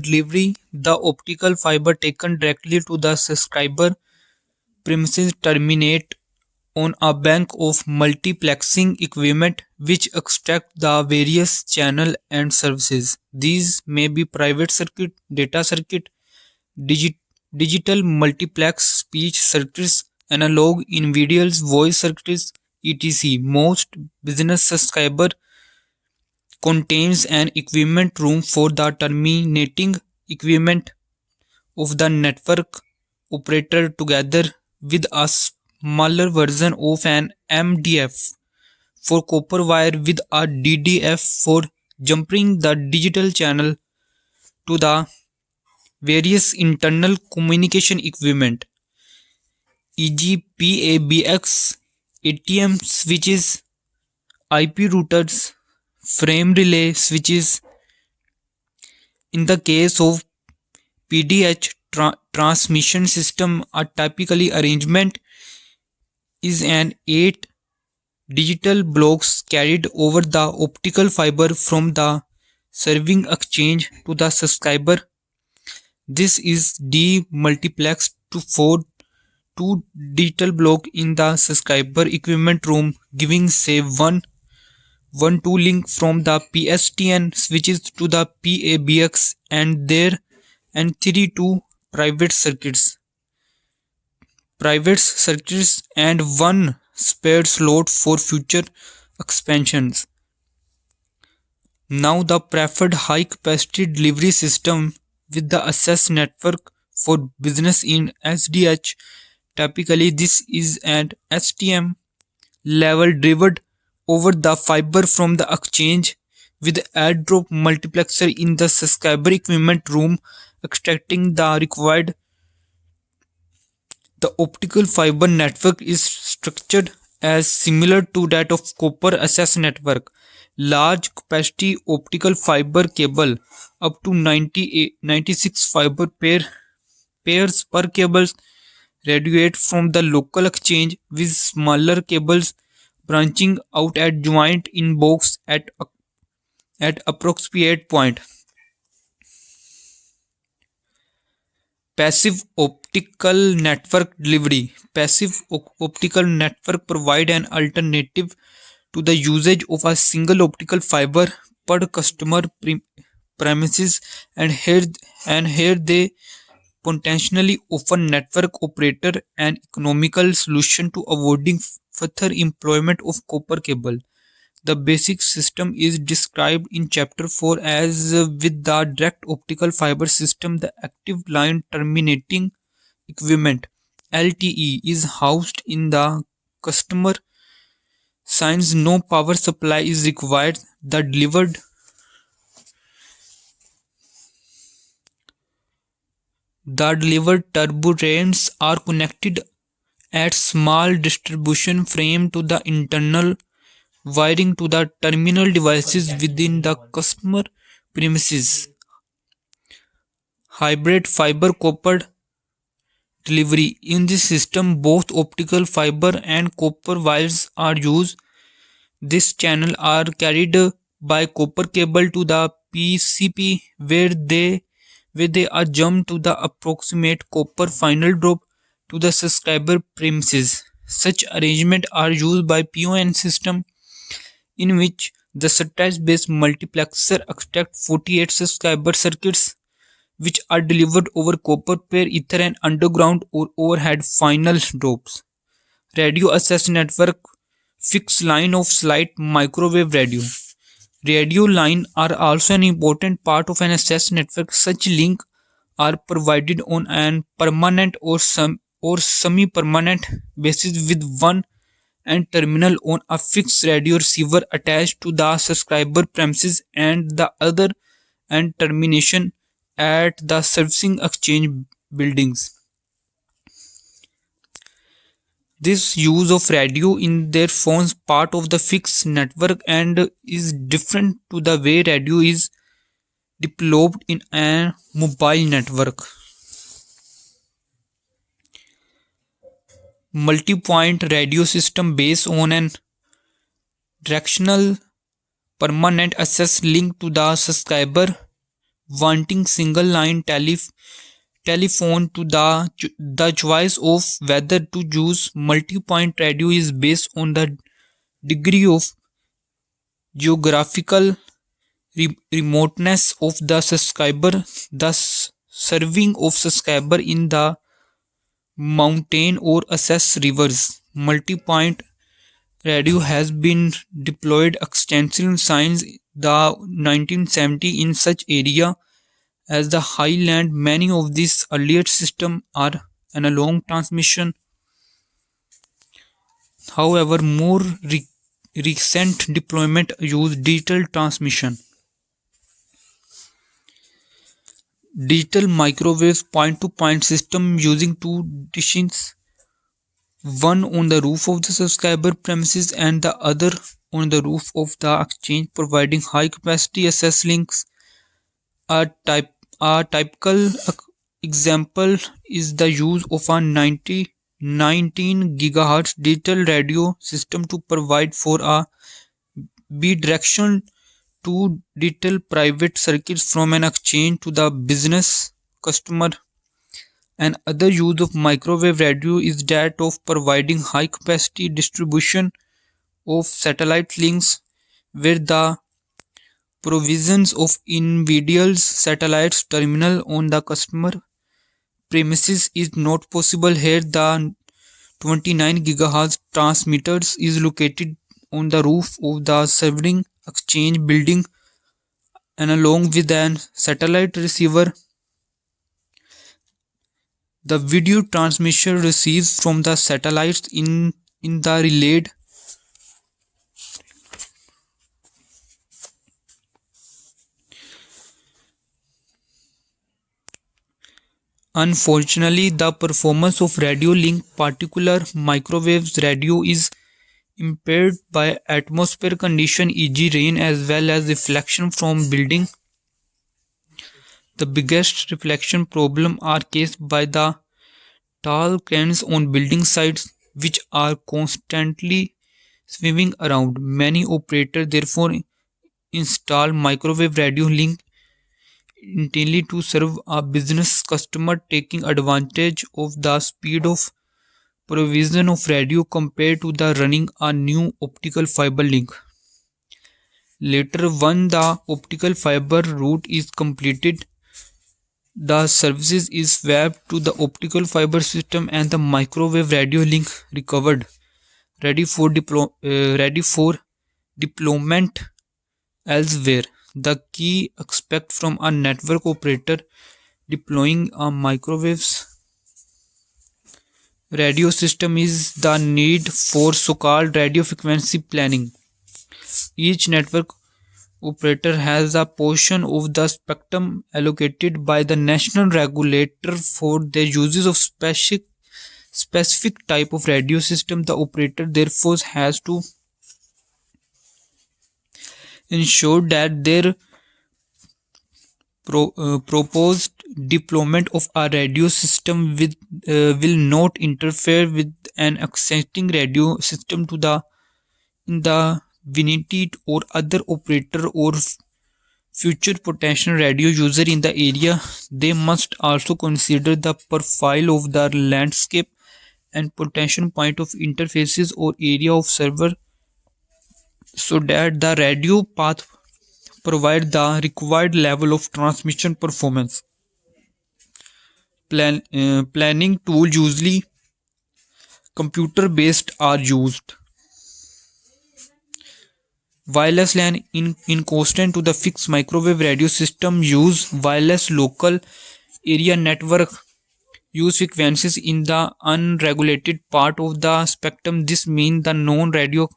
delivery, the optical fiber taken directly to the subscriber premises terminate on a bank of multiplexing equipment which extract the various channel and services. These may be private circuit, data circuit, digi- digital multiplex speech circuits, analog individuals voice circuits, etc. Most business subscriber contains an equipment room for the terminating equipment of the network operator together with a smaller version of an MDF for copper wire with a DDF for jumping the digital channel to the various internal communication equipment, e.g. PABX, ATM switches, IP routers, frame relay switches. In the case of PDH transmission system, a typically arrangement is an 8 digital blocks carried over the optical fiber from the serving exchange to the subscriber. This is demultiplexed to 4 2 digital block in the subscriber equipment room, giving say 1 2 link from the PSTN switches to the PABX and 3 2 private circuits and one spare slot for future expansions. Now the preferred high capacity delivery system with the access network for business in SDH. Typically this is an STM level delivered over the fiber from the exchange with airdrop multiplexer in the subscriber equipment room extracting the required. The optical fiber network is structured as similar to that of copper access network. Large capacity optical fiber cable up to 96 fiber pairs per cables radiate from the local exchange with smaller cables branching out at joint in box at approximate point. Passive optical network delivery. Passive optical network provide an alternative to the usage of a single optical fiber per customer premises, and here they potentially offer network operator an economical solution to avoiding further employment of copper cable. The basic system is described in chapter 4 as with the direct optical fiber system, the active line terminating equipment LTE is housed in the customer. Since no power supply is required, the delivered turbotrains are connected at small distribution frame to the internal wiring to the terminal devices within the customer premises. Hybrid fiber copper delivery. In this system, both optical fiber and copper wires are used. This channel are carried by copper cable to the PCP where they are jumped to the approximate copper final drop to the subscriber premises. Such arrangements are used by PON system in which the subtype-based multiplexer extracts 48 subscriber circuits which are delivered over copper pair ether and underground or overhead final drops. Radio access network. Fixed line of slight microwave radio. Radio line are also an important part of an access network. Such links are provided on an permanent or semi-permanent basis with one end terminal on a fixed radio receiver attached to the subscriber premises and the other end termination at the servicing exchange buildings. This use of radio in there forms part of the fixed network and is different to the way radio is deployed in a mobile network. Multi-point radio system based on an directional permanent access link to the subscriber wanting single line telephone to the choice of whether to use multi-point radio is based on the degree of geographical remoteness of the subscriber. Thus, serving of subscriber in the mountain or access rivers. Multi-point radio has been deployed extensively since the 1970s in such area as the highland. Many of these earlier systems are analog transmission. However, more recent deployment use digital transmission. Digital microwave point-to-point system using two dishes, one on the roof of the subscriber premises and the other on the roof of the exchange, providing high capacity access links. A typical example is the use of a 19 GHz digital radio system to provide for a bidirectional two digital private circuits from an exchange to the business customer. Another use of microwave radio is that of providing high capacity distribution of satellite links, where the provisions of individual satellites terminal on the customer premises is not possible. Here the 29 GHz transmitters is located on the roof of the serving exchange building, and along with an satellite receiver, the video transmission receives from the satellites in the relayed. Unfortunately, the performance of radio link, particular microwave radio, is impaired by atmosphere condition, e.g. rain, as well as reflection from building. The biggest reflection problem are caused by the tall cranes on building sites, which are constantly swimming around. Many operators therefore install microwave radio link intended to serve a business customer, taking advantage of the speed of provision of radio compared to the running a new optical fiber link. Later, when the optical fiber route is completed, the services is swapped to the optical fiber system and the microwave radio link recovered, ready for deployment elsewhere. The key aspect from a network operator deploying a microwave radio system is the need for so-called radio frequency planning. Each network operator has a portion of the spectrum allocated by the national regulator for their uses of specific type of radio system. The operator therefore has to ensure that their proposed deployment of a radio system will not interfere with an existing radio system to the in the vicinity or other operator or future potential radio user in the area. They must also consider the profile of the landscape and potential point of interfaces or area of server, so that the radio path provide the required level of transmission performance. Planning tools, usually computer based, are used. Wireless LAN in constant to the fixed microwave radio system use wireless local area network, use frequencies in the unregulated part of the spectrum. This means the non-radio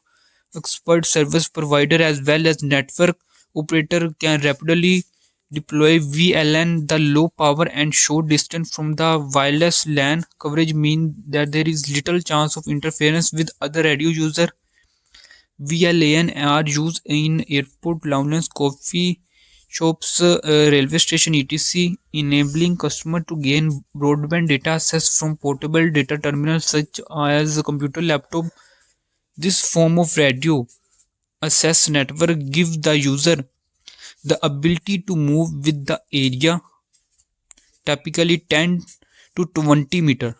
expert service provider as well as network operator can rapidly deploy VLAN. The low power and short distance from the wireless LAN coverage mean that there is little chance of interference with other radio user. VLAN are used in airport, lounges, coffee shops, railway station, etc., enabling customer to gain broadband data access from portable data terminals such as computer, laptop. This form of radio access network gives the user the ability to move with the area, typically 10 to 20 meter.